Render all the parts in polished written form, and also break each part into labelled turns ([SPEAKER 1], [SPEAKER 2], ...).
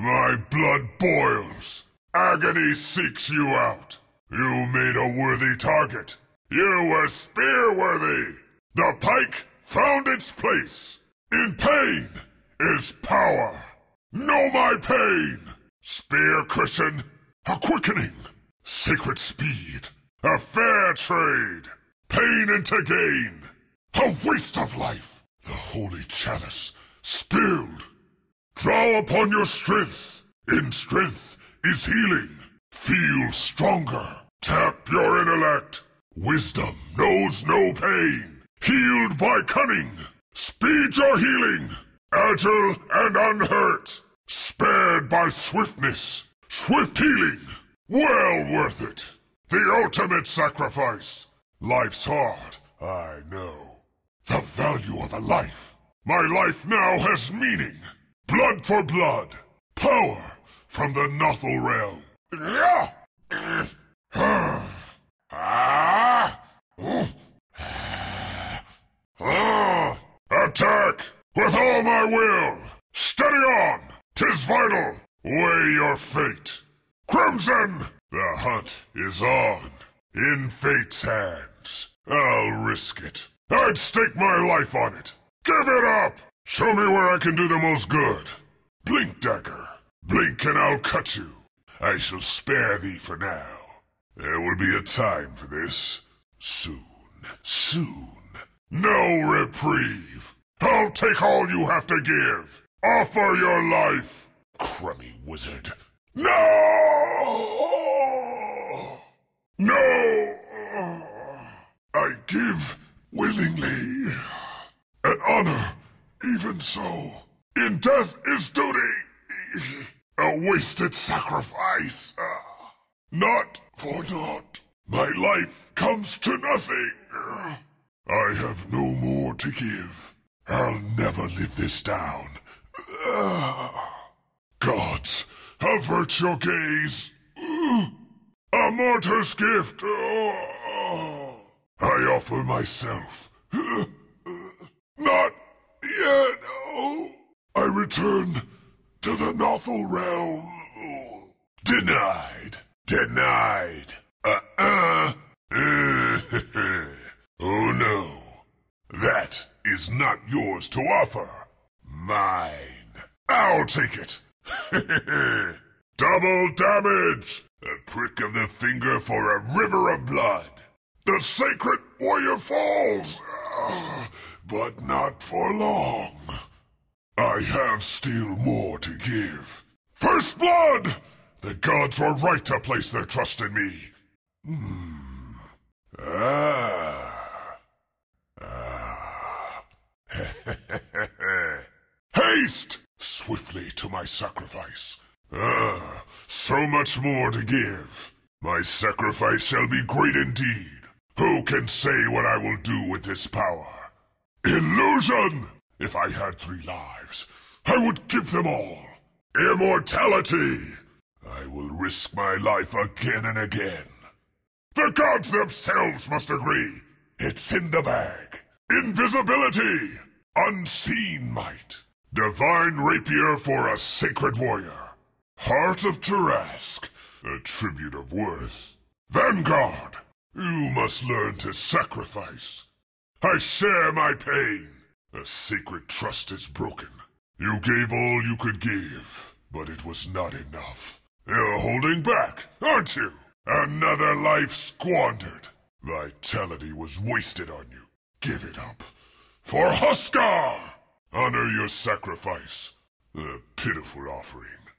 [SPEAKER 1] My blood boils. Agony seeks you out. You made a worthy target. You were spear-worthy. The pike found its place. In pain is power. Know my pain. Spear cushion, a quickening. Sacred speed, a fair trade. Pain into gain, a waste of life. The holy chalice spilled. Draw upon your strength. In strength is healing. Feel stronger. Tap your intellect. Wisdom knows no pain. Healed by cunning. Speed your healing. Agile and unhurt. Spared by swiftness. Swift healing. Well worth it. The ultimate sacrifice. Life's hard, I know. The value of a life. My life now has meaning. Blood for blood. Power from the Nothal realm. Attack with all my will. Steady on. 'Tis vital. Weigh your fate. Crimson! The hunt is on. In fate's hands. I'll risk it. I'd stake my life on it. Give it up! Show me where I can do the most good. Blink, dagger. Blink and I'll cut you. I shall spare thee for now. There will be a time for this. Soon. No reprieve. I'll take all you have to give. Offer your life. Crummy wizard. No! I give willingly. An honor, even so. In death is duty. A wasted sacrifice. Not for naught. My life comes to nothing. I have no more to give. I'll never live this down. Gods, avert your gaze. A martyr's gift. I offer myself. Not yet. I return to the Nothal realm. Denied. Oh no. That is not yours to offer. Mine. I'll take it. Double damage. A prick of the finger for a river of blood. The sacred warrior falls. But not for long. I have still more to give. First blood! The gods were right to place their trust in me. Haste! Swiftly to my sacrifice. So much more to give. My sacrifice shall be great indeed. Who can say what I will do with this power? Illusion! If I had 3 lives, I would give them all. Immortality! I will risk my life again and again. The gods themselves must agree. It's in the bag. Invisibility! Unseen might. Divine rapier for a sacred warrior. Heart of Tarask, a tribute of worth. Vanguard, you must learn to sacrifice. I share my pain. A sacred trust is broken. You gave all you could give, but it was not enough. You're holding back, aren't you? Another life squandered. Vitality was wasted on you. Give it up. For Huskar! Honor your sacrifice. A pitiful offering.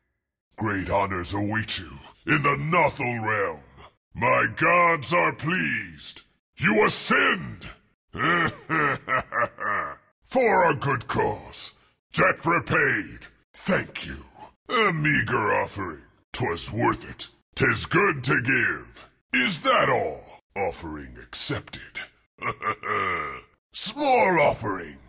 [SPEAKER 1] Great honors await you in the Nothal realm. My gods are pleased. You ascend! For a good cause. Debt repaid. Thank you. A meager offering. 'Twas worth it. 'Tis good to give. Is that all? Offering accepted. Small offering.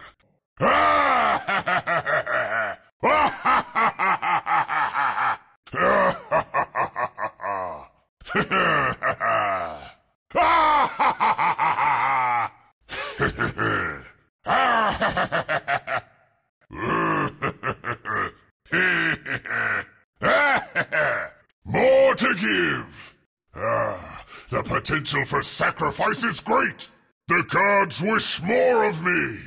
[SPEAKER 1] give! The potential for sacrifice is great! The gods wish more of me!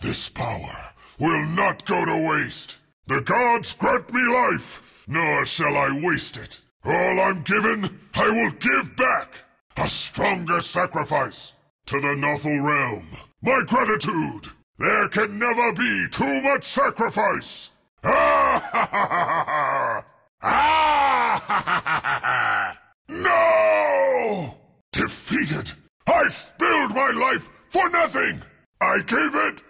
[SPEAKER 1] This power will not go to waste! The gods grant me life, nor shall I waste it! All I'm given, I will give back! A stronger sacrifice! To the Nothal realm, my gratitude! There can never be too much sacrifice! Ah ha ha ha ha! Ah ha ha ha ha! No! Defeated! I spilled my life for nothing! I gave it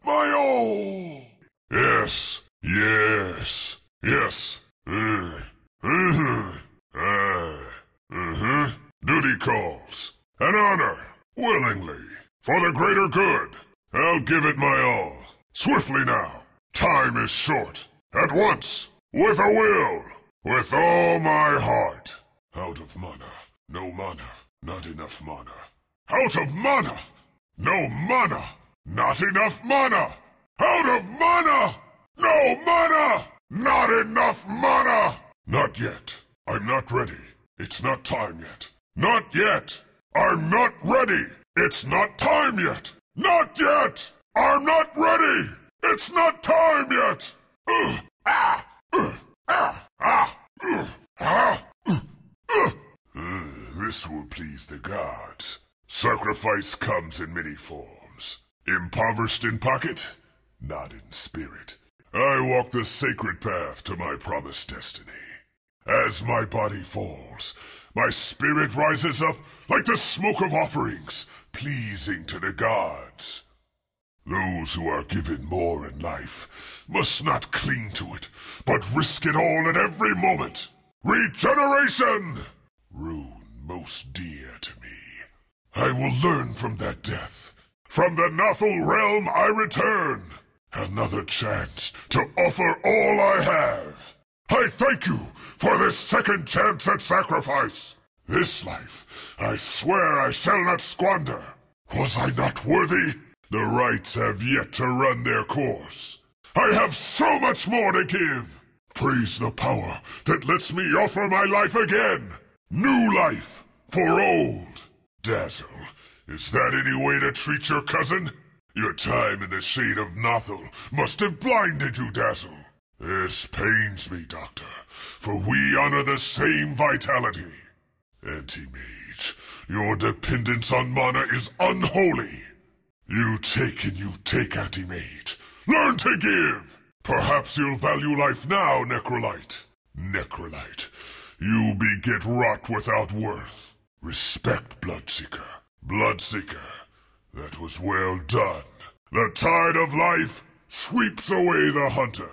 [SPEAKER 1] my all! Yes, yes, yes. Duty calls. An honor. Willingly. For the greater good. I'll give it my all. Swiftly now. Time is short. At once. With a will. With all my heart. Out of mana. No mana. Not enough mana. Out of mana! No mana! Not enough mana! Out of mana! No mana! Not enough mana! Not yet. I'm not ready. It's not time yet. Not yet! I'm not ready! It's not time yet! Not yet! I'm not ready! It's not time yet! This will please the gods. Sacrifice comes in many forms. Impoverished in pocket, not in spirit. I walk the sacred path to my promised destiny. As my body falls, my spirit rises up like the smoke of offerings, pleasing to the gods. Those who are given more in life must not cling to it, but risk it all at every moment. Regeneration! Rune most dear to me. I will learn from that death. From the Nothal realm I return. Another chance to offer all I have. I thank you for this second chance at sacrifice. This life, I swear I shall not squander. Was I not worthy? The rites have yet to run their course. I have so much more to give. Praise the power that lets me offer my life again. New life for old. Dazzle, is that any way to treat your cousin? Your time in the shade of Nothal must have blinded you, Dazzle. This pains me, Doctor, for we honor the same vitality. Anti-mage, your dependence on mana is unholy. You take and you take, Anti-mage. Learn to give! Perhaps you'll value life now, Necrolite. Necrolite, you beget rot without worth. Respect, Bloodseeker. Bloodseeker, that was well done. The tide of life sweeps away the hunter.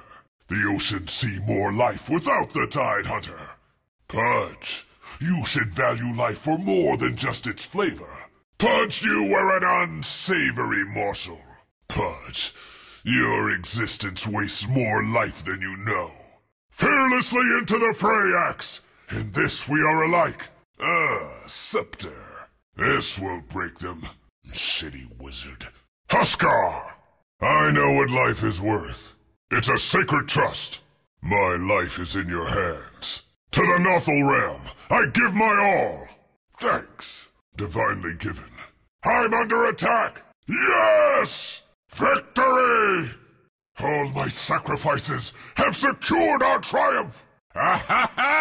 [SPEAKER 1] The ocean see more life without the tide hunter. Pudge, you should value life for more than just its flavor. Pudge, you were an unsavory morsel. Pudge, your existence wastes more life than you know. Fearlessly into the fray, Axe! In this we are alike. Scepter. This will break them. Shitty wizard. Huskar! I know what life is worth. It's a sacred trust. My life is in your hands. To the Nothal realm, I give my all. Thanks. Divinely given. I'm under attack. Yes! Victory! All my sacrifices have secured our triumph. Ha ha ha!